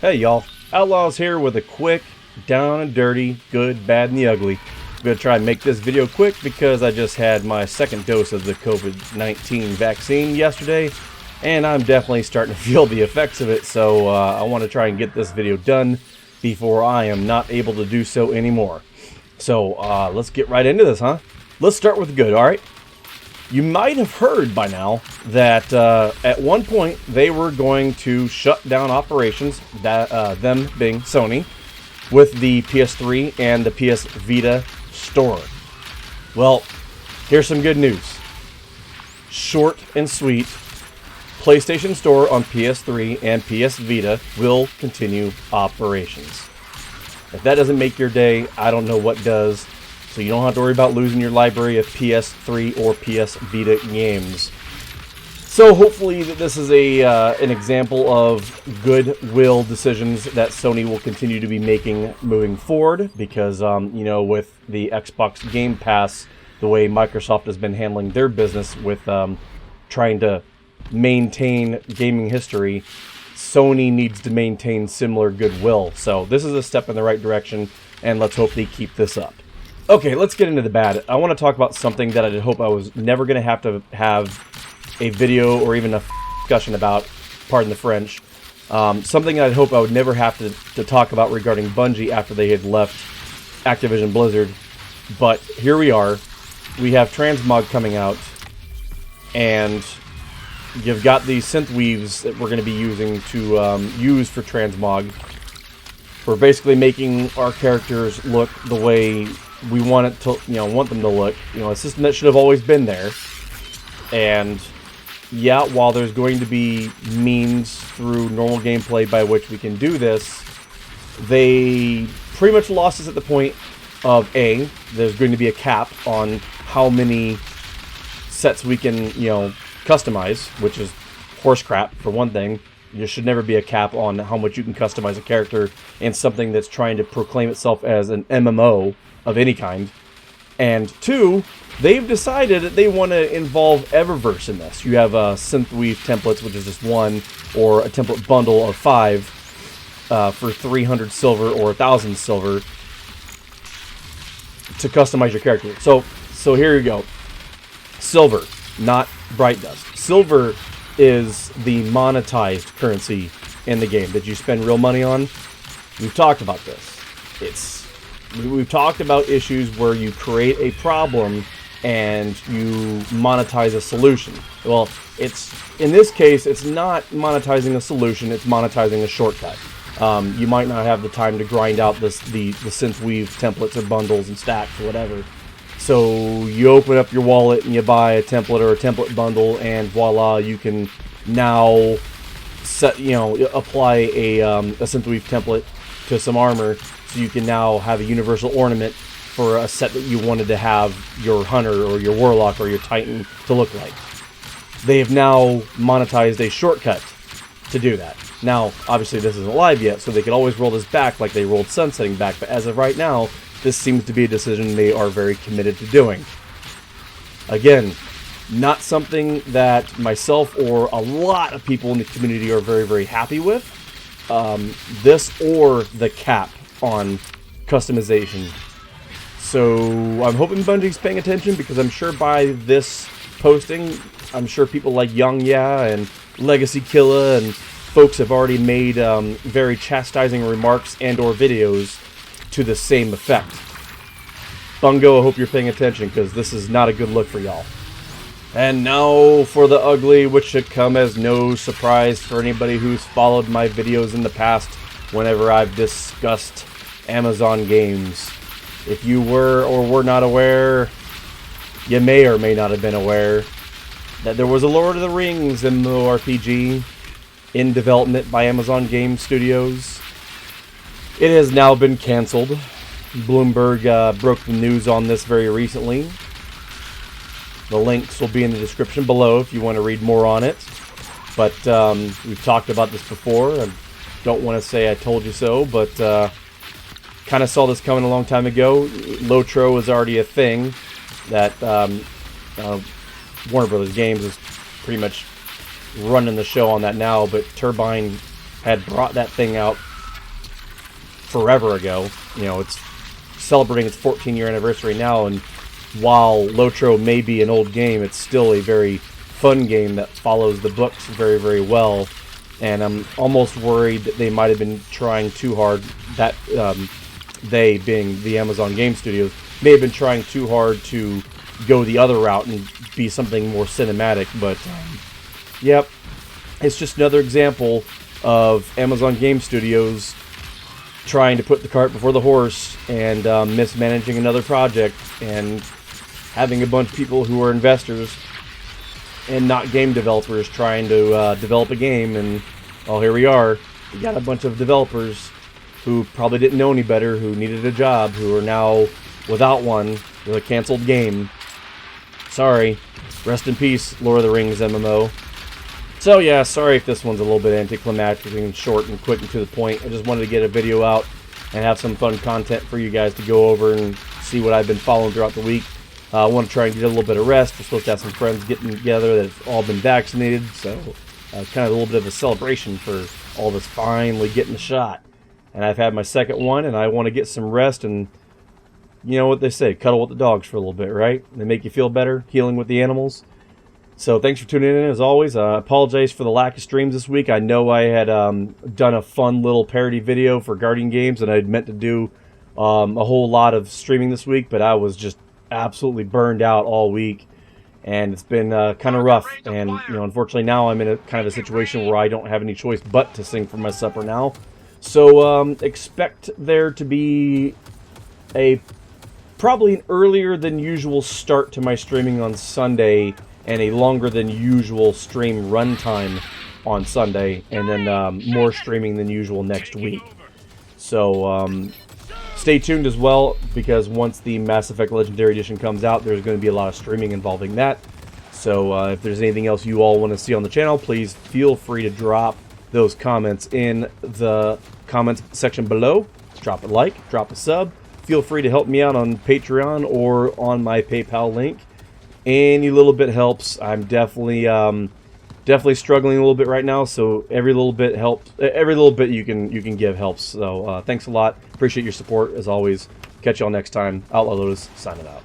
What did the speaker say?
Hey y'all, Outlaw's here with a quick, down and dirty, good, bad, and the ugly. I'm going to try and make this video quick because I just had my second dose of the COVID-19 vaccine yesterday, and I'm definitely starting to feel the effects of it, so I want to try and get this video done before I am not able to do so anymore. So let's get right into this, huh? Let's start with good, alright? You might have heard by now that at one point they were going to shut down operations, them being Sony, with the PS3 and the PS Vita store. Well, here's some good news. Short and sweet, PlayStation Store on PS3 and PS Vita will continue operations. If that doesn't make your day, I don't know what does. So you don't have to worry about losing your library of PS3 or PS Vita games. So hopefully this is an example of goodwill decisions that Sony will continue to be making moving forward. Because, you know, with the Xbox Game Pass, the way Microsoft has been handling their business with trying to maintain gaming history, Sony needs to maintain similar goodwill. So this is a step in the right direction, and let's hope they keep this up. Okay, let's get into the bad. I want to talk about something that I had hoped I was never going to have a video or even a discussion about, pardon the French. Something I'd hope I would never have to talk about regarding Bungie after they had left Activision Blizzard. But here we are. We have Transmog coming out, and you've got these synth weaves that we're going to be using to use for Transmog. We're basically making our characters look the way we want it to, want them to look. A system that should have always been there. And yeah, while there's going to be means through normal gameplay by which we can do this, they pretty much lost us at the point of there's going to be a cap on how many sets we can, customize, which is horse crap for one thing. There should never be a cap on how much you can customize a character in something that's trying to proclaim itself as an MMO of any kind. And two, they've decided that they want to involve Eververse in this. You have synthweave templates, which is just one, or a template bundle of 5 for 300 silver or 1,000 silver to customize your character. So here you go. Silver, not Bright Dust. Silver is the monetized currency in the game that you spend real money on. We've talked about this. We've talked about issues where you create a problem and you monetize a solution. Well, in this case, it's not monetizing a solution, it's monetizing a shortcut. You might not have the time to grind out the synthweave templates or bundles and stacks or whatever. So you open up your wallet and you buy a template or a template bundle, and voila, you can now apply a synthweave template to some armor, so you can now have a universal ornament for a set that you wanted to have your hunter or your warlock or your titan to look like. They have now monetized a shortcut to do that. Now, obviously this isn't live yet, so they could always roll this back like they rolled sunsetting back, but as of right now, this seems to be a decision they are very committed to doing. Again, not something that myself or a lot of people in the community are very, very happy with. This or the cap on customization. So I'm hoping Bungie's paying attention, because I'm sure by this posting, I'm sure people like Young Ya and Legacy Killa and folks have already made very chastising remarks and or videos to the same effect. Bungo, I hope you're paying attention, because this is not a good look for y'all. And now for the ugly, which should come as no surprise for anybody who's followed my videos in the past whenever I've discussed Amazon games. If you were or were not aware, you may or may not have been aware that there was a Lord of the Rings MMORPG in development by Amazon Game Studios. It has now been canceled. Bloomberg broke the news on this very recently. The links will be in the description below if you want to read more on it. But we've talked about this before. I don't want to say I told you so, but kind of saw this coming a long time ago. LOTR was already a thing that Warner Brothers Games is pretty much running the show on that now, but Turbine had brought that thing out forever ago. You know, it's celebrating its 14-year anniversary now, and while LOTR may be an old game, it's still a very fun game that follows the books very, very well. And I'm almost worried that they might have been trying too hard, that they, being the Amazon Game Studios, may have been trying too hard to go the other route and be something more cinematic. But, yep, it's just another example of Amazon Game Studios trying to put the cart before the horse and mismanaging another project and having a bunch of people who are investors and not game developers trying to develop a game. And, well, here we are. We got a bunch of developers who probably didn't know any better, who needed a job, who are now without one with a canceled game. Sorry. Rest in peace, Lord of the Rings MMO. So, yeah, sorry if this one's a little bit anticlimactic and short and quick and to the point. I just wanted to get a video out and have some fun content for you guys to go over and see what I've been following throughout the week. I want to try and get a little bit of rest. We're supposed to have some friends getting together that have all been vaccinated, so kind of a little bit of a celebration for all of us finally getting the shot. And I've had my second one, and I want to get some rest and, you know what they say, cuddle with the dogs for a little bit, right? They make you feel better, healing with the animals. So thanks for tuning in, as always. I apologize for the lack of streams this week. I know I had done a fun little parody video for Guardian Games, and I'd meant to do a whole lot of streaming this week, but I was just absolutely burned out all week, and it's been kind of rough. And you know, unfortunately now I'm in a kind of a situation where I don't have any choice but to sing for my supper now. So expect there to be probably an earlier than usual start to my streaming on Sunday, and a longer than usual stream runtime on Sunday, and then more streaming than usual next week. So stay tuned as well, because once the Mass Effect Legendary Edition comes out, there's going to be a lot of streaming involving that. So if there's anything else you all want to see on the channel, please feel free to drop those comments in the comments section below. Drop a like, drop a sub. Feel free to help me out on Patreon or on my PayPal link. Any little bit helps. I'm definitely struggling a little bit right now, so every little bit helps. Every little bit you can give helps. So thanks a lot. Appreciate your support as always. Catch y'all next time. Outlaw Lotus signing out.